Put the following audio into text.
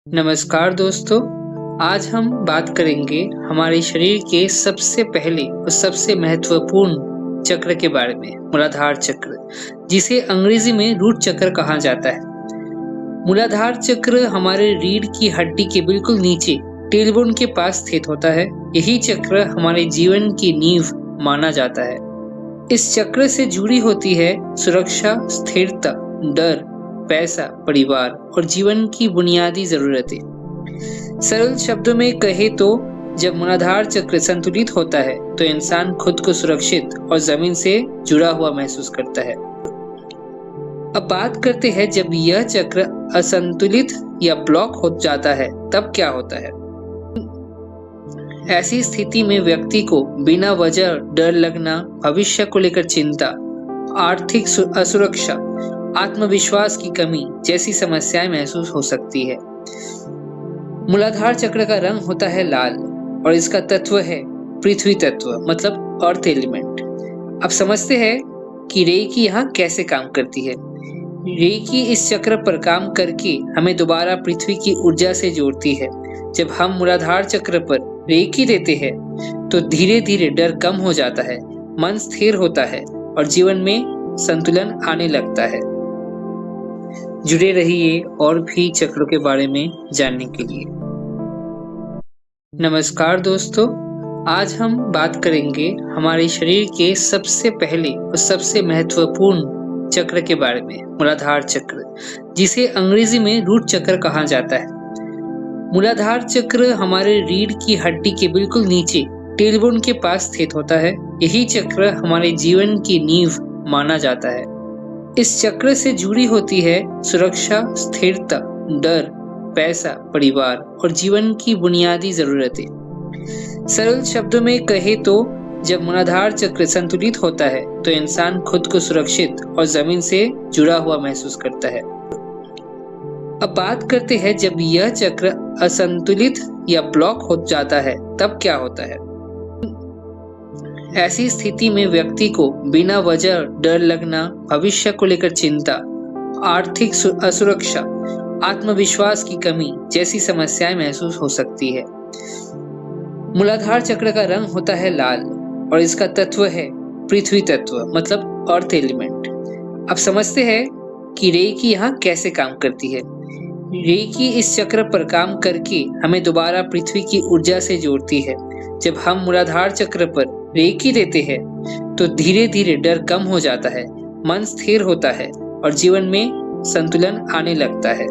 नमस्कार दोस्तों। आज हम बात करेंगे हमारे शरीर के सबसे पहले और सबसे महत्वपूर्ण चक्र के बारे में, मूलाधार चक्र, जिसे अंग्रेजी में रूट चक्र कहा जाता है। मूलाधार चक्र हमारे रीढ़ की हड्डी के बिल्कुल नीचे टेलबोन के पास स्थित होता है। यही चक्र हमारे जीवन की नींव माना जाता है। इस चक्र से जुड़ी होती है सुरक्षा, स्थिरता, डर, पैसा, परिवार और जीवन की बुनियादी जरूरतें। सरल शब्दों में कहे तो जब मूलाधार चक्र संतुलित होता है तो इंसान खुद को सुरक्षित और जमीन से जुड़ा हुआ महसूस करता है। अब बात करते हैं जब यह चक्र असंतुलित या ब्लॉक हो जाता है तब क्या होता है। ऐसी स्थिति में व्यक्ति को बिना वजह डर लगना, भविष्य को लेकर चिंता, आर्थिक असुरक्षा, आत्मविश्वास की कमी जैसी समस्याएं महसूस हो सकती है। मूलाधार चक्र का रंग होता है लाल और इसका तत्व है पृथ्वी तत्व, मतलब अर्थ एलिमेंट। अब समझते हैं कि रेकी यहाँ कैसे काम करती है। रेकी इस चक्र पर काम करके हमें दोबारा पृथ्वी की ऊर्जा से जोड़ती है। जब हम मूलाधार चक्र पर रेकी देते हैं तो धीरे धीरे डर कम हो जाता है, मन स्थिर होता है और जीवन में संतुलन आने लगता है। जुड़े रहिए और भी चक्रों के बारे में जानने के लिए। नमस्कार दोस्तों, आज हम बात करेंगे हमारे शरीर के सबसे पहले और सबसे महत्वपूर्ण चक्र के बारे में, मूलाधार चक्र, जिसे अंग्रेजी में रूट चक्र कहा जाता है। मूलाधार चक्र हमारे रीढ़ की हड्डी के बिल्कुल नीचे टेलबोन के पास स्थित होता है। यही चक्र हमारे जीवन की नींव माना जाता है। इस चक्र से जुड़ी होती है सुरक्षा, स्थिरता, डर, पैसा, परिवार और जीवन की बुनियादी जरूरतें। सरल शब्दों में कहे तो जब मूलाधार चक्र संतुलित होता है तो इंसान खुद को सुरक्षित और जमीन से जुड़ा हुआ महसूस करता है। अब बात करते हैं जब यह चक्र असंतुलित या ब्लॉक हो जाता है तब क्या होता है। ऐसी स्थिति में व्यक्ति को बिना वजह डर लगना, भविष्य को लेकर चिंता, आर्थिक असुरक्षा, आत्मविश्वास की कमी जैसी समस्याएं महसूस हो सकती है। मूलाधार चक्र का रंग होता है लाल और इसका तत्व है पृथ्वी तत्व, मतलब अर्थ एलिमेंट। अब समझते हैं कि रेकी यहाँ कैसे काम करती है। रेकी इस चक्र पर काम करके हमें दोबारा पृथ्वी की ऊर्जा से जोड़ती है। जब हम मूलाधार चक्र पर रेकी देते हैं तो धीरे धीरे डर कम हो जाता है, मन स्थिर होता है और जीवन में संतुलन आने लगता है।